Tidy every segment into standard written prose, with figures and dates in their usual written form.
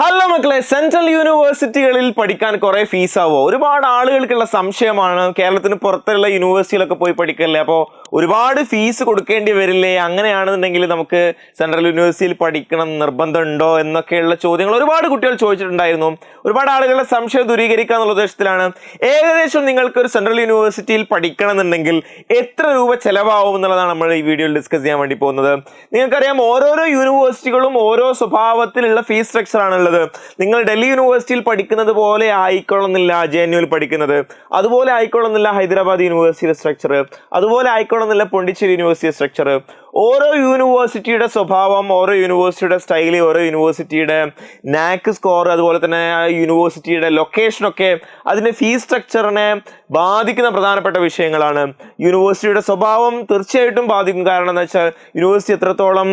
Hello മക്കളെ, central യൂണിവേഴ്സിറ്റികളിൽ പഠിക്കാൻ കുറെ ഫീസ് ആവോ? ഒരുപാട് ആളുകൾക്കുള്ള സംശയമാണ്. കേരളത്തിന് പുറത്തുള്ള യൂണിവേഴ്സിറ്റിയിലൊക്കെ പോയി പഠിക്കല്ലേ, അപ്പോൾ ഒരുപാട് ഫീസ് കൊടുക്കേണ്ടി വരില്ലേ? അങ്ങനെയാണെന്നുണ്ടെങ്കിൽ നമുക്ക് സെൻട്രൽ യൂണിവേഴ്സിറ്റിയിൽ പഠിക്കണം നിർബന്ധമുണ്ടോ എന്നൊക്കെയുള്ള ചോദ്യങ്ങൾ ഒരുപാട് കുട്ടികൾ ചോദിച്ചിട്ടുണ്ടായിരുന്നു. ഒരുപാട് ആളുകളുടെ സംശയം ദൂരീകരിക്കുക എന്നുള്ള ഉദ്ദേശത്തിലാണ് ഏകദേശം നിങ്ങൾക്ക് ഒരു സെൻട്രൽ യൂണിവേഴ്സിറ്റിയിൽ പഠിക്കണം എന്നുണ്ടെങ്കിൽ എത്ര രൂപ ചെലവാകും എന്നുള്ളതാണ് നമ്മൾ ഈ വീഡിയോയിൽ ഡിസ്കസ് ചെയ്യാൻ വേണ്ടി പോകുന്നത്. നിങ്ങൾക്കറിയാം, ഓരോരോ യൂണിവേഴ്സിറ്റികളും ഓരോ സ്വഭാവത്തിലുള്ള ഫീസ് സ്ട്രക്ചർ ആണ്. നിങ്ങൾ ഡൽഹി യൂണിവേഴ്സിറ്റിയിൽ പഠിക്കുന്നത് പോലെ ആയിക്കൊള്ളുന്നില്ല JNU പഠിക്കുന്നത്, അതുപോലെ ആയിക്കൊള്ളുന്നില്ല ഹൈദരാബാദ് യൂണിവേഴ്സിറ്റിയുടെ സ്ട്രക്ചർ, അതുപോലെ ആയിക്കൊള്ളുന്നില്ല പോണ്ടിച്ചേരി യൂണിവേഴ്സിറ്റി സ്ട്രക്ചർ. ഓരോ യൂണിവേഴ്സിറ്റിയുടെ സ്വഭാവം, ഓരോ യൂണിവേഴ്സിറ്റിയുടെ സ്റ്റൈല്, ഓരോ യൂണിവേഴ്സിറ്റിയുടെ നാക്ക് സ്കോർ, അതുപോലെ തന്നെ യൂണിവേഴ്സിറ്റിയുടെ ലൊക്കേഷനൊക്കെ അതിൻ്റെ ഫീസ് സ്ട്രക്ചറിനെ ബാധിക്കുന്ന പ്രധാനപ്പെട്ട വിഷയങ്ങളാണ്. യൂണിവേഴ്സിറ്റിയുടെ സ്വഭാവം തീർച്ചയായിട്ടും ബാധിക്കും. കാരണം എന്താ വെച്ചാൽ യൂണിവേഴ്സിറ്റി എത്രത്തോളം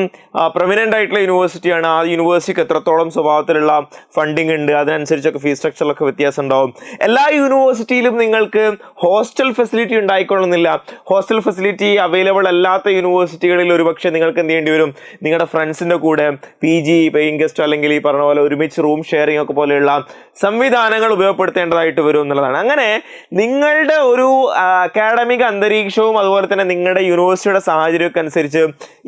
പ്രൊമിനൻ്റ് ആയിട്ടുള്ള യൂണിവേഴ്സിറ്റിയാണ്, ആ യൂണിവേഴ്സിറ്റിക്ക് എത്രത്തോളം സ്വഭാവത്തിലുള്ള ഫണ്ടിങ് ഉണ്ട്, അതിനനുസരിച്ചൊക്കെ ഫീസ് സ്ട്രക്ചറിലൊക്കെ വ്യത്യാസം ഉണ്ടാവും. എല്ലാ യൂണിവേഴ്സിറ്റിയിലും നിങ്ങൾക്ക് ഹോസ്റ്റൽ ഫെസിലിറ്റി ഉണ്ടായിക്കൊള്ളുന്നില്ല. ഹോസ്റ്റൽ ഫെസിലിറ്റി അവൈലബിൾ അല്ലാത്ത യൂണിവേഴ്സിറ്റികളിൽ ഒരുപക്ഷെ നിങ്ങൾക്ക് എന്ത് ചെയ്യേണ്ടി വരും? നിങ്ങളുടെ ഫ്രണ്ട്സിൻ്റെ കൂടെ PG പേയിങ് ഗസ്റ്റ് അല്ലെങ്കിൽ ഈ പറഞ്ഞ പോലെ ഒരുമിച്ച് റൂം ഷെയറിംഗ് ഒക്കെ പോലെയുള്ള സംവിധാനങ്ങൾ ഉപയോഗപ്പെടുത്തേണ്ടതായിട്ട് വരും എന്നുള്ളതാണ്. അങ്ങനെ നിങ്ങളുടെ ഒരു അക്കാഡമിക് അന്തരീക്ഷവും അതുപോലെ തന്നെ നിങ്ങളുടെ യൂണിവേഴ്സിറ്റിയുടെ സാഹചര്യമൊക്കെ അനുസരിച്ച്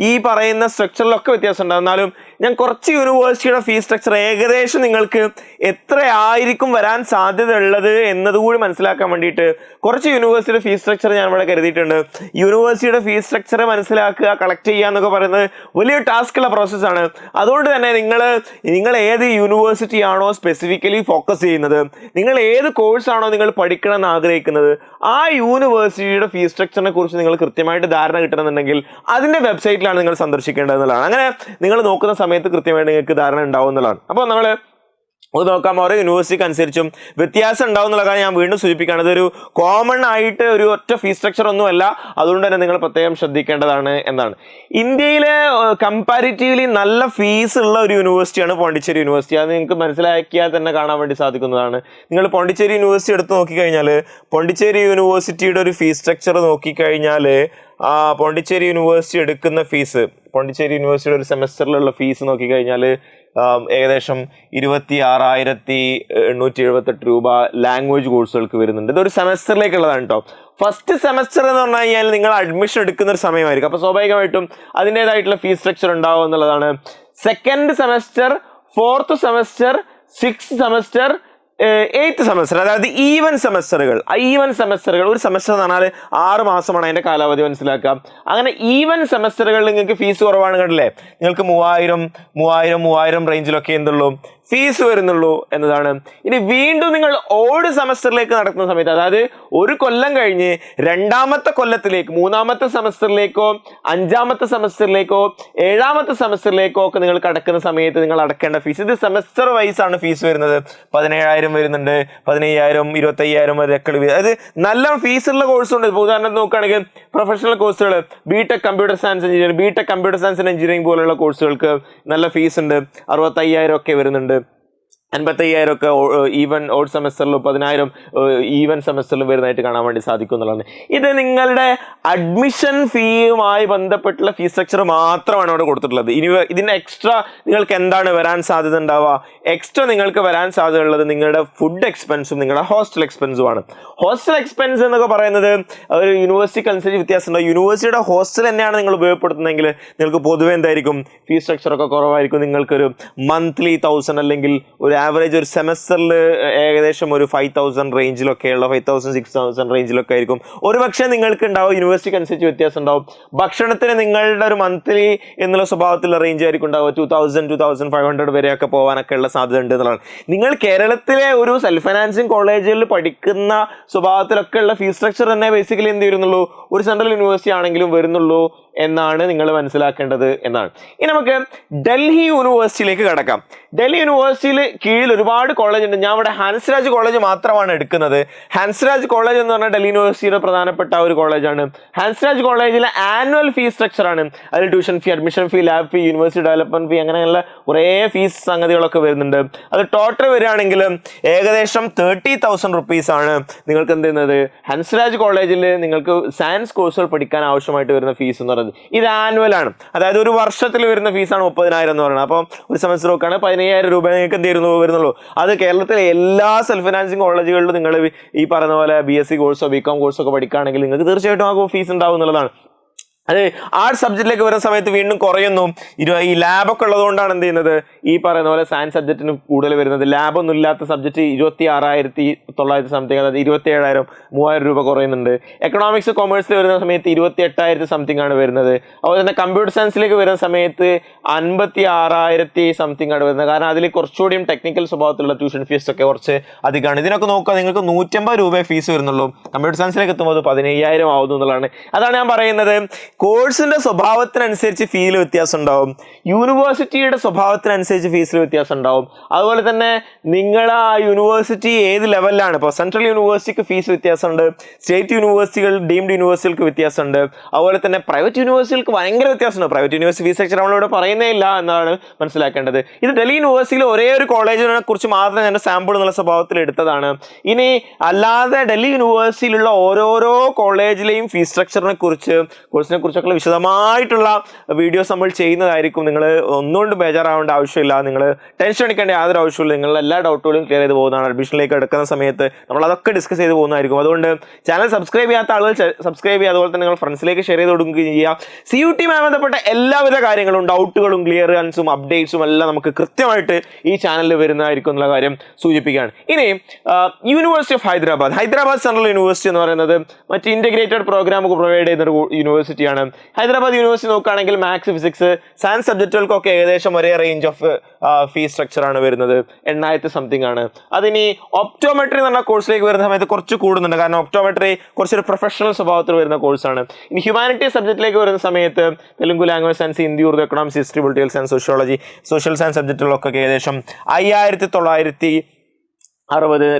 ഈ പറയുന്ന സ്ട്രക്ചറിലൊക്കെ വ്യത്യാസം ഉണ്ടാകും. എന്നാലും ഞാൻ കുറച്ച് യൂണിവേഴ്സിറ്റിയുടെ ഫീസ് സ്ട്രക്ചർ ഏകദേശം നിങ്ങൾക്ക് എത്ര ആയിരിക്കും വരാൻ സാധ്യത ഉള്ളത് എന്നതുകൂടി മനസ്സിലാക്കാൻ വേണ്ടിയിട്ട് കുറച്ച് യൂണിവേഴ്സിറ്റിയുടെ ഫീസ് സ്ട്രക്ചർ ഞാൻ ഇവിടെ കരുതിയിട്ടുണ്ട്. യൂണിവേഴ്സിറ്റിയുടെ ഫീസ് സ്ട്രക്ചർ മനസ്സിലാക്കുക, കളക്ട് ചെയ്യുക എന്നൊക്കെ പറയുന്നത് വലിയൊരു ടാസ്കുള്ള പ്രോസസ്സാണ്. അതുകൊണ്ട് തന്നെ നിങ്ങൾ ഏത് യൂണിവേഴ്സിറ്റി ആണോ സ്പെസിഫിക്കലി ഫോക്കസ് ചെയ്യുന്നത്, നിങ്ങൾ ഏത് കോഴ്സാണോ നിങ്ങൾ പഠിക്കണം എന്ന് ആഗ്രഹിക്കുന്നത്, ആ യൂണിവേഴ്സിറ്റിയുടെ ഫീസ് സ്ട്രക്ചറിനെ കുറിച്ച് നിങ്ങൾ കൃത്യമായിട്ട് ധാരണ കിട്ടണമെന്നുണ്ടെങ്കിൽ അതിൻ്റെ വെബ്സൈറ്റിലാണ് നിങ്ങൾ സന്ദർശിക്കേണ്ടത് എന്നുള്ളതാണ്. അങ്ങനെ നിങ്ങൾ നോക്കുന്ന സമയത്ത് കൃത്യമായിട്ട് നിങ്ങൾക്ക് ധാരണ ഉണ്ടാവും എന്നുള്ളതാണ്. അപ്പോൾ നമ്മൾ നോക്കാം, ഓരോ യൂണിവേഴ്സിറ്റിക്ക് അനുസരിച്ചും വ്യത്യാസം ഉണ്ടാവും എന്നുള്ള കാര്യം ഞാൻ വീണ്ടും സൂചിപ്പിക്കുകയാണ്. ഇതൊരു കോമൺ ആയിട്ട് ഒരു ഒറ്റ ഫീസ് സ്ട്രക്ചർ ഒന്നുമല്ല. അതുകൊണ്ട് തന്നെ നിങ്ങൾ പ്രത്യേകം ശ്രദ്ധിക്കേണ്ടതാണ് എന്നാണ്. ഇന്ത്യയിലെ കമ്പാരിറ്റീവ്ലി നല്ല ഫീസ് ഉള്ള ഒരു യൂണിവേഴ്സിറ്റിയാണ് പോണ്ടിച്ചേരി യൂണിവേഴ്സിറ്റി. അത് നിങ്ങൾക്ക് മനസ്സിലാക്കിയാൽ തന്നെ കാണാൻ വേണ്ടി സാധിക്കുന്നതാണ്. നിങ്ങൾ പോണ്ടിച്ചേരി യൂണിവേഴ്സിറ്റി എടുത്ത് നോക്കിക്കഴിഞ്ഞാൽ പോണ്ടിച്ചേരി യൂണിവേഴ്സിറ്റിയുടെ ഒരു ഫീസ് സ്ട്രക്ചർ നോക്കിക്കഴിഞ്ഞാൽ പോണ്ടിച്ചേരി യൂണിവേഴ്സിറ്റി എടുക്കുന്ന ഫീസ്, പോണ്ടിച്ചേരി യൂണിവേഴ്സിറ്റിയുടെ ഒരു സെമസ്റ്ററിലുള്ള ഫീസ് നോക്കിക്കഴിഞ്ഞാൽ ഏകദേശം 26,878 രൂപ ലാംഗ്വേജ് കോഴ്സുകൾക്ക് വരുന്നുണ്ട്. ഇതൊരു സെമസ്റ്ററിലേക്കുള്ളതാണ് കേട്ടോ. ഫസ്റ്റ് സെമസ്റ്റർ എന്ന് പറഞ്ഞു കഴിഞ്ഞാൽ നിങ്ങൾ അഡ്മിഷൻ എടുക്കുന്ന ഒരു സമയമായിരിക്കും. അപ്പോൾ സ്വാഭാവികമായിട്ടും അതിൻ്റേതായിട്ടുള്ള ഫീസ് സ്ട്രക്ചർ ഉണ്ടാവും എന്നുള്ളതാണ്. Second semester, fourth semester, sixth semester, 8th semester, അതായത് ഈവൻ സെമസ്റ്ററുകൾ. ഒരു സെമസ്റ്റർ എന്ന് പറഞ്ഞാൽ 6 മാസമാണ് അതിൻ്റെ കാലാവധി, മനസ്സിലാക്കാം. അങ്ങനെ ഈവൻ സെമസ്റ്ററുകളിൽ നിങ്ങൾക്ക് ഫീസ് കുറവാണ് കണ്ടില്ലേ. നിങ്ങൾക്ക് 3000 റേഞ്ചിലൊക്കെ എന്തുള്ളൂ ഫീസ് വരുന്നുള്ളൂ എന്നതാണ്. ഇനി വീണ്ടും നിങ്ങൾ ഓഡ് സെമസ്റ്ററിലേക്ക് നടക്കുന്ന സമയത്ത്, അതായത് ഒരു കൊല്ലം കഴിഞ്ഞ് രണ്ടാമത്തെ കൊല്ലത്തിലേക്ക്, 3ാമത്തെ സെമസ്റ്ററിലേക്കോ 5ാമത്തെ സെമസ്റ്ററിലേക്കോ 7ാമത്തെ സെമസ്റ്ററിലേക്കോ ഒക്കെ നിങ്ങൾ കടക്കുന്ന സമയത്ത് നിങ്ങൾ അടക്കേണ്ട ഫീസ്, ഇത് സെമസ്റ്റർ വൈസ് ആണ് ഫീസ് വരുന്നത്. 17,000 വരുന്നുണ്ട്, 15,000, 25,000 വരെയൊക്കെ. അതായത് നല്ല ഫീസുള്ള കോഴ്സുണ്ട്. ഇപ്പോൾ ഉദാഹരണം നോക്കുകയാണെങ്കിൽ പ്രൊഫഷണൽ കോഴ്സുകൾ, BTech computer science engineering, BTech computer science and engineering പോലുള്ള കോഴ്സുകൾക്ക് നല്ല ഫീസ് ഉണ്ട്. 65,000 ഒക്കെ വരുന്നുണ്ട്, 55,000 ഒക്കെ ഈവൻ ഓഡ് സെമസ്റ്ററിലും 10,000 ഈവൻ സെമസ്റ്ററിലും വരുന്നതായിട്ട് കാണാൻ വേണ്ടി സാധിക്കും എന്നുള്ളതാണ്. ഇത് നിങ്ങളുടെ അഡ്മിഷൻ ഫീയുമായി ബന്ധപ്പെട്ടുള്ള ഫീസ് സ്ട്രക്ചർ മാത്രമാണ് ഇവിടെ കൊടുത്തിട്ടുള്ളത്. ഇനി ഇതിന് എക്സ്ട്രാ നിങ്ങൾക്ക് എന്താണ് വരാൻ സാധ്യത ഉണ്ടാവുക? എക്സ്ട്രാ നിങ്ങൾക്ക് വരാൻ സാധ്യത ഉള്ളത് നിങ്ങളുടെ ഫുഡ് എക്സ്പെൻസും നിങ്ങളുടെ ഹോസ്റ്റൽ എക്സ്പെൻസുമാണ്. ഹോസ്റ്റൽ എക്സ്പെൻസ് എന്നൊക്കെ പറയുന്നത് ഒരു യൂണിവേഴ്സിറ്റിക്ക് അനുസരിച്ച് വ്യത്യാസം ഉണ്ടാവും. യൂണിവേഴ്സിറ്റിയുടെ ഹോസ്റ്റൽ തന്നെയാണ് നിങ്ങൾ ഉപയോഗപ്പെടുത്തുന്നതെങ്കിൽ നിങ്ങൾക്ക് പൊതുവെ എന്തായിരിക്കും ഫീസ് സ്ട്രക്ചറൊക്കെ കുറവായിരിക്കും. നിങ്ങൾക്കൊരു മന്ത്ലി 1,000 അല്ലെങ്കിൽ ഒരു ആവറേജ് ഒരു സെമസ്റ്ററിൽ ഏകദേശം ഒരു 5,000 റേഞ്ചിലൊക്കെയുള്ള 5,000-6,000 റേഞ്ചിലൊക്കെ ആയിരിക്കും. ഒരുപക്ഷെ നിങ്ങൾക്ക് ഉണ്ടാവും, യൂണിവേഴ്സിറ്റിക്ക് അനുസരിച്ച് വ്യത്യാസം ഉണ്ടാവും. ഭക്ഷണത്തിന് നിങ്ങളുടെ ഒരു മന്ത്ലി എന്നുള്ള സ്വഭാവത്തിലുള്ള റേഞ്ച് ആയിരിക്കും ഉണ്ടാവുക. 2,000-2,500 വരെയൊക്കെ പോകാനൊക്കെ ഉള്ള സാധ്യത ഉണ്ട് എന്നുള്ളതാണ്. നിങ്ങൾ കേരളത്തിലെ ഒരു സെൽഫ് ഫൈനാൻസിങ് കോളേജുകളിൽ പഠിക്കുന്ന സ്വഭാവത്തിലൊക്കെ ഉള്ള ഫീസ് സ്ട്രക്ചർ തന്നെ ബേസിക്കലി എന്ത് വരുന്നുള്ളൂ, ഒരു സെൻട്രൽ യൂണിവേഴ്സിറ്റി ആണെങ്കിലും വരുന്നുള്ളൂ എന്നാണ് നിങ്ങൾ മനസ്സിലാക്കേണ്ടത് എന്നാണ്. ഇനി നമുക്ക് ഡൽഹി യൂണിവേഴ്സിറ്റിയിലേക്ക് കടക്കാം. ഡൽഹി യൂണിവേഴ്സിറ്റിയിൽ കീഴിൽ ഒരുപാട് കോളേജ് ഉണ്ട്. ഞാൻ ഇവിടെ ഹാൻസ്രാജ് കോളേജ് മാത്രമാണ് എടുക്കുന്നത്. ഹാൻസ്രാജ് കോളേജ് എന്ന് പറഞ്ഞാൽ ഡൽഹി യൂണിവേഴ്സിറ്റിയുടെ പ്രധാനപ്പെട്ട ഒരു കോളേജാണ്. ഹാൻസ്രാജ് കോളേജിലെ ആനുവൽ ഫീസ് സ്ട്രക്ചറാണ്. അതിൽ tuition fee, admission fee, lab fee, university development fee, അങ്ങനെയുള്ള കുറേ ഫീസ് സംഗതികളൊക്കെ വരുന്നുണ്ട്. അത് ടോട്ടൽ വരികയാണെങ്കിൽ ഏകദേശം 30,000 റുപ്പീസാണ് നിങ്ങൾക്ക് എന്ത് ചെയ്യുന്നത് ഹാൻസ്രാജ് കോളേജിൽ നിങ്ങൾക്ക് സയൻസ് കോഴ്സുകൾ പഠിക്കാൻ ആവശ്യമായിട്ട് വരുന്ന ഫീസ് എന്ന് പറയുന്നത്. വരുന്നത്. ഇത് ആനുവൽ ആണ്, അതായത് ഒരു വർഷത്തിൽ വരുന്ന ഫീസാണ് 30,000 എന്ന് പറയുന്നത്. അപ്പോൾ ഒരു സെമസ്റ്റർ നോക്കുകയാണ് 15,000 രൂപ നിങ്ങൾക്ക് എന്ത് വരുന്നുള്ളൂ. അത് കേരളത്തിലെ എല്ലാ സെൽഫ് ഫിനാൻസിങ് കോളേജുകളിലും നിങ്ങൾ ഈ പറയുന്ന പോലെ BSc കോഴ്സോ BCom കോഴ്സോ ഒക്കെ പഠിക്കുകയാണെങ്കിൽ നിങ്ങൾക്ക് തീർച്ചയായിട്ടും ആ ഫീസ് ഉണ്ടാവും എന്നുള്ളതാണ്. അത് ആർട്സ് സബ്ജക്റ്റിലേക്ക് വരുന്ന സമയത്ത് വീണ്ടും കുറയുന്നു. ഈ ലാബൊക്കെ ഉള്ളതുകൊണ്ടാണ് എന്ത് ചെയ്യുന്നത്, ഈ പറയുന്ന പോലെ സയൻസ് സബ്ജക്റ്റിന് കൂടുതൽ വരുന്നത്. ലാബൊന്നും ഇല്ലാത്ത സബ്ജക്റ്റ് 26,900 സംതിങ്, അതായത് 27,000 3,000 രൂപ കുറയുന്നുണ്ട്. എക്കണോമിക്സ് കൊമേഴ്സിൽ വരുന്ന സമയത്ത് 28,000 സംതിങ് ആണ് വരുന്നത്. അതുപോലെ തന്നെ കമ്പ്യൂട്ടർ സയൻസിലേക്ക് വരുന്ന സമയത്ത് 56,000 സംതിങ് ആണ് വരുന്നത്. കാരണം അതിൽ കുറച്ചുകൂടിയും ടെക്നിക്കൽ സ്വഭാവത്തിലുള്ള ട്യൂഷൻ ഫീസ് ഒക്കെ കുറച്ച് അധികമാണ്. ഇതിനൊക്കെ നോക്കുക, നിങ്ങൾക്ക് 150 രൂപ ഫീസ് വരുന്നുള്ളൂ. കമ്പ്യൂട്ടർ സയൻസിലേക്ക് എത്തുമ്പോൾ അത് 15,000 ആവുന്നു എന്നുള്ളതാണ്. അതാണ് ഞാൻ പറയുന്നത്, കോഴ്സിന്റെ സ്വഭാവത്തിനനുസരിച്ച് ഫീൽ വ്യത്യാസം ഉണ്ടാവും, യൂണിവേഴ്സിറ്റിയുടെ സ്വഭാവത്തിനനുസരിച്ച് ഫീസിൽ വ്യത്യാസം ഉണ്ടാവും. അതുപോലെ തന്നെ നിങ്ങൾ ആ യൂണിവേഴ്സിറ്റി ഏത് ലെവലിലാണ്. ഇപ്പോൾ സെൻട്രൽ യൂണിവേഴ്സിറ്റിക്ക് ഫീസ് വ്യത്യാസമുണ്ട്, സ്റ്റേറ്റ് യൂണിവേഴ്സിറ്റികൾ ഡീംഡ് യൂണിവേഴ്സിറ്റികൾക്ക് വ്യത്യാസമുണ്ട്. അതുപോലെ തന്നെ പ്രൈവറ്റ് യൂണിവേഴ്സിറ്റികൾക്ക് ഭയങ്കര വ്യത്യാസമുണ്ട്. പ്രൈവറ്റ് യൂണിവേഴ്സിറ്റി ഫീസ് സ്ട്രക്ചർ നമ്മളിവിടെ പറയുന്നേ ഇല്ല എന്നാണ് മനസ്സിലാക്കേണ്ടത്. ഇത് ഡൽഹി യൂണിവേഴ്സിറ്റിയിൽ ഒരേ ഒരു കോളേജിനെ കുറിച്ച് മാത്രം ഞാൻ സാമ്പിൾ എന്നുള്ള സ്വഭാവത്തിൽ എടുത്തതാണ്. ഇനി അല്ലാതെ ഡൽഹി യൂണിവേഴ്സിറ്റിയിലുള്ള ഓരോരോ കോളേജിലെയും ഫീസ് സ്ട്രക്ചറിനെ കുറിച്ച്, കോഴ്സിനെ കുറിച്ചൊക്കെ വിശദമായിട്ടുള്ള വീഡിയോസ് നമ്മൾ ചെയ്യുന്നതായിരിക്കും. നിങ്ങൾ ഒന്നുകൊണ്ട് ബേജാറാവേണ്ട ആവശ്യമില്ല, നിങ്ങൾ ടെൻഷൻ അടിക്കേണ്ട യാതൊരു ആവശ്യമില്ല. നിങ്ങളുടെ എല്ലാ ഡൗട്ടുകളും ക്ലിയർ ചെയ്ത് പോകുന്നതാണ്. അഡ്മിഷനിലേക്ക് എടുക്കുന്ന സമയത്ത് നമ്മൾ അതൊക്കെ ഡിസ്കസ് ചെയ്ത് പോകുന്നതായിരിക്കും. അതുകൊണ്ട് ചാനൽ സബ്സ്ക്രൈബ് ചെയ്യാത്ത ആളുകൾ സബ്സ്ക്രൈബ് ചെയ്യുക, അതുപോലെ തന്നെ നിങ്ങൾ ഫ്രണ്ട്സിലേക്ക് ഷെയർ ചെയ്ത് കൊടുക്കുകയും ചെയ്യുക. CUT-യുമായി ബന്ധപ്പെട്ട എല്ലാവിധ കാര്യങ്ങളും, ഡൗട്ടുകളും ക്ലിയറൻസും അപ്ഡേറ്റ്സും എല്ലാം നമുക്ക് കൃത്യമായിട്ട് ഈ ചാനലിൽ വരുന്നതായിരിക്കും എന്നുള്ള കാര്യം സൂചിപ്പിക്കുകയാണ്. ഇനി university of Hyderabad central university എന്ന് പറയുന്നത് മറ്റ് ഇൻറ്റഗ്രേറ്റഡ് പ്രോഗ്രാം പ്രൊവൈഡ് ചെയ്യുന്ന ഒരു യൂണിവേഴ്സിറ്റിയാണ്. ഹൈദരാബാദ് യൂണിവേഴ്സിറ്റി നോക്കുകയാണെങ്കിൽ മാത്സ്, ഫിസിക്സ്, സയൻസ് സബ്ജക്റ്റുകൾക്കൊക്കെ ഏകദേശം ഒരേ റേഞ്ച് ഓഫ് ഫീസ് സ്ട്രക്ചർ ആണ് വരുന്നത്. 8,000 സംതിങ് ആണ്. അതിനി ഒപ്റ്റോമെട്രി എന്ന് പറഞ്ഞ കോഴ്സിലേക്ക് വരുന്ന സമയത്ത് കുറച്ച് കൂടുന്നുണ്ട്. കാരണം ഒപ്റ്റോമെട്രി കുറച്ചൊരു പ്രൊഫഷണൽ സ്വഭാവത്തിൽ വരുന്ന കോഴ്സാണ്. ഇനി ഹ്യൂമാനിറ്റീസ് സബ്ജക്റ്റിലേക്ക് വരുന്ന സമയത്ത് Telugu language science, Hindi, Urdu, economics, history, political science, sociology, social science സബ്ജക്റ്റുകളൊക്കെ ഏകദേശം 5,960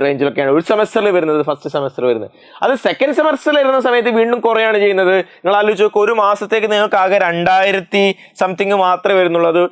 റേഞ്ചിലൊക്കെയാണ് ഒരു സെമസ്റ്ററിൽ വരുന്നത്, ഫസ്റ്റ് സെമസ്റ്റർ വരുന്നത്. അത് സെക്കൻഡ് സെമസ്റ്ററിൽ വരുന്ന സമയത്ത് വീണ്ടും കുറയാണ് ചെയ്യുന്നത്. നിങ്ങൾ ആലോചിച്ച് നോക്കുക, ഒരു മാസത്തേക്ക് നിങ്ങൾക്ക് ആകെ 2,000 സംതിങ് മാത്രമേ വരുന്നുള്ളൂ. അത്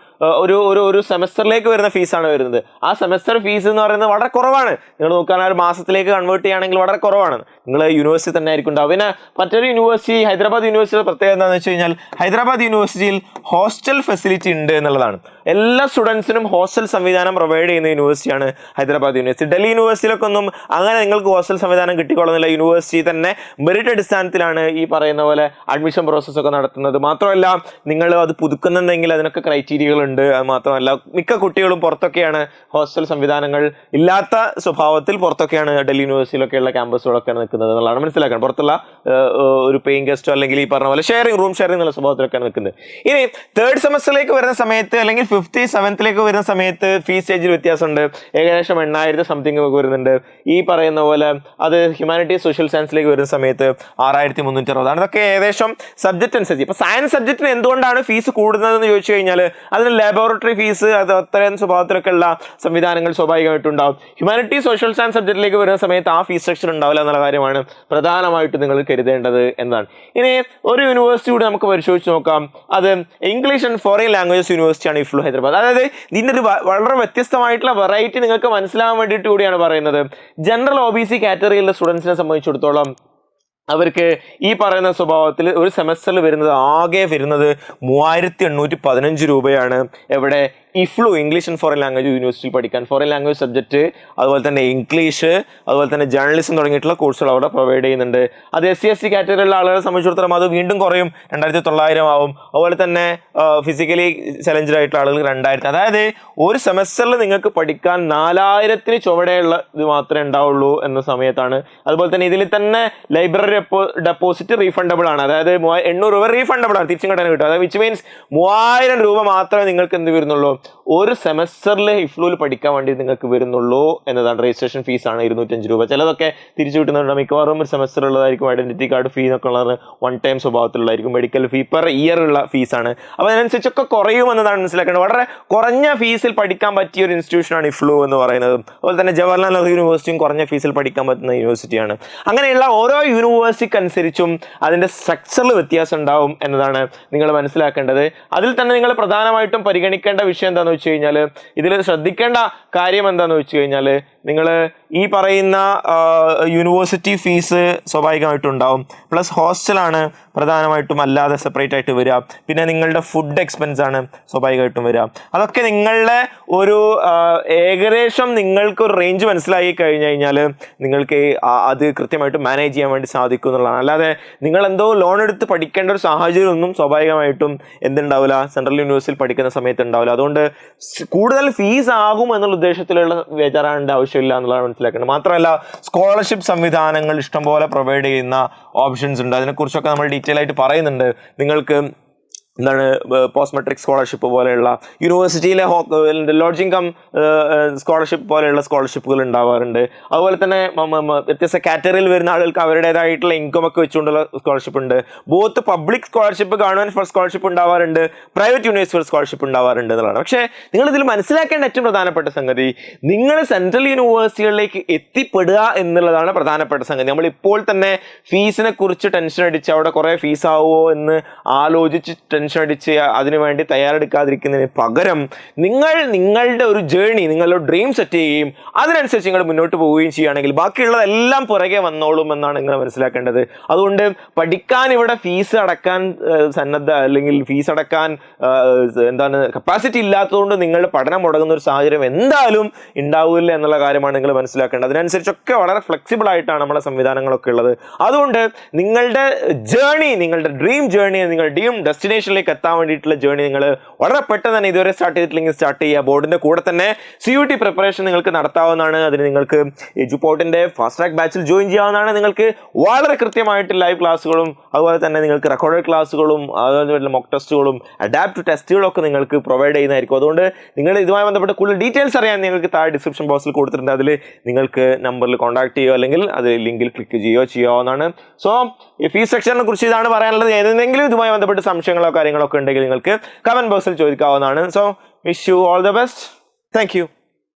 ഒരു സെമസ്റ്ററിലേക്ക് വരുന്ന ഫീസാണ് വരുന്നത്. ആ സെമസ്റ്റർ ഫീസ് എന്ന് പറയുന്നത് വളരെ കുറവാണ്. നിങ്ങൾ നോക്കാൻ ഒരു മാസത്തിലേക്ക് കൺവേർട്ട് ചെയ്യുകയാണെങ്കിൽ വളരെ കുറവാണ്. നിങ്ങൾ യൂണിവേഴ്സിറ്റി തന്നെ ആയിരിക്കും ഉണ്ടാവും. പിന്നെ മറ്റൊരു യൂണിവേഴ്സിറ്റി, ഹൈദരാബാദ് യൂണിവേഴ്സിറ്റിയുടെ പ്രത്യേകത എന്താണെന്ന് വെച്ച് കഴിഞ്ഞാൽ ഹൈദരാബാദ് യൂണിവേഴ്സിറ്റിയിൽ ഹോസ്റ്റൽ ഫെസിലിറ്റി ഉണ്ട് എന്നുള്ളതാണ്. എല്ലാ സ്റ്റുഡൻസിനും ഹോസ്റ്റൽ സംവിധാനം പ്രൊവൈഡ് ചെയ്യുന്ന യൂണിവേഴ്സിറ്റിയാണ് ഹൈദരാബാദ് യൂണിവേഴ്സിറ്റി. ഡൽഹി യൂണിവേഴ്സിറ്റിയിലൊക്കെ ഒന്നും അങ്ങനെ നിങ്ങൾക്ക് ഹോസ്റ്റൽ സംവിധാനം കിട്ടിക്കൊള്ളുന്നില്ല. യൂണിവേഴ്സിറ്റി തന്നെ മെറിറ്റ് അടിസ്ഥാനത്തിലാണ് ഈ പറയുന്ന പോലെ അഡ്മിഷൻ പ്രോസസ്സൊക്കെ നടത്തുന്നത്. മാത്രമല്ല, നിങ്ങൾ അത് പുതുക്കുന്നുണ്ടെങ്കിൽ അതിനൊക്കെ ക്രൈറ്റീരിയകൾ ഉണ്ട്. അത് മാത്രമല്ല, മിക്ക കുട്ടികളും പുറത്തൊക്കെയാണ്, ഹോസ്റ്റൽ സംവിധാനങ്ങൾ ഇല്ലാത്ത സ്വഭാവത്തിൽ പുറത്തൊക്കെയാണ് ഡൽഹി യൂണിവേഴ്സിറ്റിയിലൊക്കെയുള്ള ക്യാമ്പസുകളൊക്കെയാണ് നിൽക്കുന്നത് എന്നുള്ളതാണ് മനസ്സിലാക്കണം. പുറത്തുള്ള ഒരു പേയിങ് ഗസ്റ്റോ അല്ലെങ്കിൽ ഈ പറഞ്ഞ പോലെ റൂം ഷെയറിംഗ് എന്നുള്ള സ്വഭാവത്തിലൊക്കെയാണ് നിൽക്കുന്നത്. ഇനി തേർഡ് സെമസ്റ്ററിലേക്ക് വരുന്ന സമയത്ത് അല്ലെങ്കിൽ 5th, 7th വരുന്ന സമയത്ത് ഫീസ് സ്റ്റേജിൽ വ്യത്യാസമുണ്ട്. ഏകദേശം 8,000 സംതിങ് ഒക്കെ വരുന്നുണ്ട്. ഈ പറയുന്ന പോലെ അത് ഹ്യൂമാനിറ്റീസ്, സോഷ്യൽ സയൻസിലേക്ക് വരുന്ന സമയത്ത് 6,360. അതൊക്കെ ഏകദേശം സബ്ജക്റ്റ് അനുസരിച്ച്. ഇപ്പോൾ സയൻസ് സബ്ജക്റ്റിന് എന്തുകൊണ്ടാണ് ഫീസ് കൂടുന്നതെന്ന് ചോദിച്ചു കഴിഞ്ഞാൽ അതിന് ലബോറട്ടറി ഫീസ്, അത് അത്തരം സ്വഭാവത്തിലൊക്കെ ഉള്ള സംവിധാനങ്ങൾ സ്വാഭാവികമായിട്ടുണ്ടാവും. ഹ്യൂമാനിറ്റീസ്, സോഷ്യൽ സയൻസ് സബ്ജക്റ്റിലേക്ക് വരുന്ന സമയത്ത് ആ ഫീസ് സ്ട്രക്ചർ ഉണ്ടാവില്ല എന്നുള്ള കാര്യമാണ് പ്രധാനമായിട്ടും നിങ്ങൾ കരുതേണ്ടത് എന്നാണ്. ഇനി ഒരു യൂണിവേഴ്സിറ്റി കൂടി നമുക്ക് പരിശോധിച്ച് നോക്കാം. അത് ഇംഗ്ലീഷ് ആൻഡ് ഫോറിൻ ലാംഗ്വേജസ് യൂണിവേഴ്സിറ്റിയാണ് IFLU ഹൈദരാബാദ്. അതായത് ഇതിൻ്റെ ഒരു വളരെ വ്യത്യസ്തമായിട്ടുള്ള വെറൈറ്റി നിങ്ങൾക്ക് മനസ്സിലാവാൻ വേണ്ടിയിട്ട് കൂടിയാണ് പറയുന്നത്. ജനറൽ OBC കാറ്റഗറിയിലുള്ള സ്റ്റുഡൻസിനെ സംബന്ധിച്ചിടത്തോളം അവർക്ക് ഈ പറയുന്ന സ്വഭാവത്തിൽ ഒരു സെമസ്റ്ററിൽ ആകെ വരുന്നത് 3,815 രൂപയാണ്. എവിടെ? IFLU English and foreign language university പഠിക്കാൻ ഫോറിൻ ലാംഗ്വേജ് സബ്ജക്റ്റ്, അതുപോലെ തന്നെ ഇംഗ്ലീഷ്, അതുപോലെ തന്നെ ജേർണലിസം തുടങ്ങിയിട്ടുള്ള കോഴ്സുകൾ അവിടെ പ്രൊവൈഡ് ചെയ്യുന്നുണ്ട്. അത് SC/ST കാറ്റഗറിയിലുള്ള ആളുകളെ സംബന്ധിച്ചിടത്തോളം അത് വീണ്ടും കുറയും, 2,900 ആവും. അതുപോലെ തന്നെ ഫിസിക്കലി ചലഞ്ചഡ് ആയിട്ടുള്ള ആളുകൾ 2,000. അതായത് ഒരു സെമസ്റ്ററിൽ നിങ്ങൾക്ക് പഠിക്കാൻ 4,000 ചുവടെയുള്ള ഇത് മാത്രമേ ഉണ്ടാവുള്ളൂ എന്ന സമയത്താണ്. അതുപോലെ തന്നെ ഇതിൽ തന്നെ ലൈബ്രറി ഡെപ്പോസിറ്റ് റീഫണ്ടബിൾ ആണ്. അതായത് 800 രൂപ റീഫണ്ടബിൾ ആണ്, തിരിച്ചും കിട്ടാൻ കിട്ടും. അതായത് വിച്ച് മീൻസ് 3,000 രൂപ മാത്രമേ നിങ്ങൾക്ക് എന്ത് വരുന്നുള്ളൂ, ഒരു സെമസ്റ്ററിൽ IFLUവിൽ പഠിക്കാൻ വേണ്ടി നിങ്ങൾക്ക് വരുന്നുള്ളൂ എന്നതാണ്. രജിസ്ട്രേഷൻ ഫീസാണ് 205 രൂപ. ചിലതൊക്കെ തിരിച്ചു കിട്ടുന്നുണ്ട്. മിക്കവാറും ഒരു സെമസ്റ്റർ ഉള്ളതായിരിക്കും. ഐഡന്റിറ്റി കാർഡ് ഫീ എന്നൊക്കെ ഉള്ളത് 1 ടൈം സ്വഭാവത്തിലുള്ളതായിരിക്കും. മെഡിക്കൽ ഫീ പെർ ഇയർ ഉള്ള ഫീസാണ്. അപ്പോൾ അതിനനുസരിച്ചൊക്കെ കുറയുമെന്നതാണ് മനസ്സിലാക്കേണ്ടത്. വളരെ കുറഞ്ഞ ഫീസിൽ പഠിക്കാൻ പറ്റിയ ഒരു ഇൻസ്റ്റിറ്റ്യൂഷനാണ് IFLU എന്ന് പറയുന്നത്. അതുപോലെ തന്നെ ജവഹർലാൽ നെഹ്റു യൂണിവേഴ്സിറ്റിയും കുറഞ്ഞ ഫീസിൽ പഠിക്കാൻ പറ്റുന്ന യൂണിവേഴ്സിറ്റിയാണ്. അങ്ങനെയുള്ള ഓരോ യൂണിവേഴ്സിറ്റിക്ക് അനുസരിച്ചും അതിൻ്റെ സ്ട്രക്ചറിൽ വ്യത്യാസം ഉണ്ടാവും എന്നതാണ് നിങ്ങൾ മനസ്സിലാക്കേണ്ടത്. അതിൽ തന്നെ നിങ്ങൾ പ്രധാനമായിട്ടും പരിഗണിക്കേണ്ട വിഷയം വിഷയം എന്താണെന്ന് വെച്ച് കഴിഞ്ഞാൽ, ഇതിൽ ശ്രദ്ധിക്കേണ്ട കാര്യം എന്താണെന്ന് വെച്ച് കഴിഞ്ഞാൽ, നിങ്ങൾ ഈ പറയുന്ന യൂണിവേഴ്സിറ്റി ഫീസ് സ്വാഭാവികമായിട്ടും ഉണ്ടാവും, പ്ലസ് ഹോസ്റ്റലാണ് പ്രധാനമായിട്ടും അല്ലാതെ സെപ്പറേറ്റ് ആയിട്ട് വരിക, പിന്നെ നിങ്ങളുടെ ഫുഡ് എക്സ്പെൻസ് ആണ് സ്വാഭാവികമായിട്ടും വരിക. അതൊക്കെ നിങ്ങളുടെ ഒരു ഏകദേശം നിങ്ങൾക്ക് ഒരു റേഞ്ച് മനസ്സിലാക്കി കഴിഞ്ഞു കഴിഞ്ഞാൽ നിങ്ങൾക്ക് അത് കൃത്യമായിട്ട് മാനേജ് ചെയ്യാൻ വേണ്ടി സാധിക്കും എന്നുള്ളതാണ്. അല്ലാതെ നിങ്ങൾ എന്തോ ലോൺ എടുത്ത് പഠിക്കേണ്ട ഒരു സാഹചര്യം ഒന്നും സ്വാഭാവികമായിട്ടും എന്തുണ്ടാവില്ല, സെൻട്രൽ യൂണിവേഴ്സിറ്റിയിൽ പഠിക്കുന്ന സമയത്ത് ഉണ്ടാവില്ല. അതുകൊണ്ട് കൂടുതൽ ഫീസ് ആകും എന്നുള്ള ഉദ്ദേശത്തിലുള്ള ബേജാറാവേണ്ട ആവശ്യമില്ല എന്നുള്ളതാണ് മനസ്സിലാക്കേണ്ടത്. മാത്രമല്ല സ്കോളർഷിപ്പ് സംവിധാനങ്ങൾ ഇഷ്ടംപോലെ പ്രൊവൈഡ് ചെയ്യുന്ന ഓപ്ഷൻസ് ഉണ്ട്. അതിനെക്കുറിച്ചൊക്കെ നമ്മൾ ഡീറ്റെയിൽ ആയിട്ട് പറയുന്നുണ്ട്. നിങ്ങൾക്ക് എന്താണ് പോസ്റ്റ് മെട്രിക് സ്കോളർഷിപ്പ് പോലെയുള്ള യൂണിവേഴ്സിറ്റിയിലെ ലോഡ്ജിങ് കം സ്കോളർഷിപ്പ് പോലെയുള്ള സ്കോളർഷിപ്പുകൾ ഉണ്ടാവാറുണ്ട്. അതുപോലെ തന്നെ വ്യത്യസ്ത കാറ്റഗറിയിൽ വരുന്ന ആളുകൾക്ക് അവരുടേതായിട്ടുള്ള ഇൻകം ഒക്കെ വെച്ചുകൊണ്ടുള്ള സ്കോളർഷിപ്പ് ഉണ്ട്. Both public scholarship, government first scholarship ഉണ്ടാവാറുണ്ട്, പ്രൈവറ്റ് യൂണിവേഴ്സിറ്റി സ്കോളർഷിപ്പ് ഉണ്ടാവാറുണ്ട് എന്നുള്ളതാണ്. പക്ഷേ നിങ്ങൾ ഇതിൽ മനസ്സിലാക്കേണ്ട ഏറ്റവും പ്രധാനപ്പെട്ട സംഗതി, നിങ്ങൾ സെൻട്രൽ യൂണിവേഴ്സിറ്റികളിലേക്ക് എത്തിപ്പെടുക എന്നുള്ളതാണ് പ്രധാനപ്പെട്ട സംഗതി. നമ്മൾ ഇപ്പോൾ തന്നെ ഫീസിനെ കുറിച്ച് ടെൻഷൻ അടിച്ച് അവിടെ കുറേ ഫീസ് ആവുമോ എന്ന് ആലോചിച്ച് ടെൻഷൻ അടിച്ച് അതിനുവേണ്ടി തയ്യാറെടുക്കാതിരിക്കുന്നതിന് പകരം നിങ്ങളുടെ ഒരു ജേർണി, നിങ്ങളുടെ ഡ്രീം സെറ്റ് ചെയ്യുകയും അതിനനുസരിച്ച് നിങ്ങൾ മുന്നോട്ട് പോവുകയും ചെയ്യുകയാണെങ്കിൽ ബാക്കിയുള്ളതെല്ലാം പുറകെ വന്നോളും എന്നാണ് നിങ്ങൾ മനസ്സിലാക്കേണ്ടത്. അതുകൊണ്ട് പഠിക്കാൻ ഇവിടെ ഫീസ് അടക്കാൻ സന്നദ്ധ അല്ലെങ്കിൽ ഫീസ് അടക്കാൻ കപ്പാസിറ്റി ഇല്ലാത്തതുകൊണ്ട് നിങ്ങളുടെ പഠനം മുടങ്ങുന്ന ഒരു സാഹചര്യം എന്തായാലും ഉണ്ടാവില്ല എന്നുള്ള കാര്യമാണ് നിങ്ങൾ മനസ്സിലാക്കേണ്ടത്. അതിനനുസരിച്ചൊക്കെ വളരെ ഫ്ലെക്സിബിൾ ആയിട്ടാണ് നമ്മുടെ സംവിധാനങ്ങളൊക്കെ ഉള്ളത്. അതുകൊണ്ട് നിങ്ങളുടെ ജേർണി, നിങ്ങളുടെ ഡ്രീം ജേർണി, നിങ്ങളുടെ ഡ്രീം ഡെസ്റ്റിനേഷനിലേക്ക് എത്താൻ വേണ്ടിയിട്ടുള്ള ജേർണി നിങ്ങൾ വളരെ പെട്ടെന്ന് തന്നെ ഇതുവരെ സ്റ്റാർട്ട് ചെയ്തിട്ടില്ലെങ്കിൽ സ്റ്റാർട്ട് ചെയ്യുക. ബോർഡിന്റെ കൂടെ തന്നെ CUT പ്രിപ്പറേഷൻ നിങ്ങൾക്ക് നടത്താവുന്നതാണ്. അതിന് നിങ്ങൾക്ക് എജുപോർട്ടിന്റെ ഫാസ്റ്റ് ട്രാക്ക് ബാച്ചിൽ ജോയിൻ ചെയ്യാവുന്നതാണ്. നിങ്ങൾക്ക് വളരെ കൃത്യമായിട്ട് ലൈവ് ക്ലാസ്സുകളും അതുപോലെ തന്നെ നിങ്ങൾക്ക് റെക്കോർഡഡ് ക്ലാസ്സുകളും അതുപോലെ മോക്ക് ടെസ്റ്റുകളും അഡാപ്റ്റ് ടെസ്റ്റുകളും ഒക്കെ നിങ്ങൾക്ക് പ്രൊവൈഡ് ചെയ്യുന്നതായിരിക്കും. അതുകൊണ്ട് നിങ്ങൾ ഇതുമായി ബന്ധപ്പെട്ട് കൂടുതൽ ഡീറ്റെയിൽസ് അറിയാൻ നിങ്ങൾക്ക് താഴെ ഡിസ്ക്രിപ്ഷൻ ബോക്സിൽ കൊടുത്തിട്ടുണ്ട്. അതിൽ നിങ്ങൾക്ക് നമ്പറിൽ കോൺടാക്ട് ചെയ്യുകയോ അല്ലെങ്കിൽ അത് ലിങ്കിൽ ക്ലിക്ക് ചെയ്യുകയോ ചെയ്യാവുന്നതാണ്. സോ ഈ ഫീസ് സെക്ഷനെ കുറിച്ച് ഇതാണ് പറയാനുള്ളത്. ഏതെങ്കിലും ഇതുമായി ബന്ധപ്പെട്ട് സംശയങ്ങളോ കാര്യങ്ങളൊക്കെ ഉണ്ടെങ്കിൽ നിങ്ങൾക്ക് കമന്റ് ബോക്സിൽ ചോദിക്കാവുന്നതാണ്. So wish you all the best. Thank U.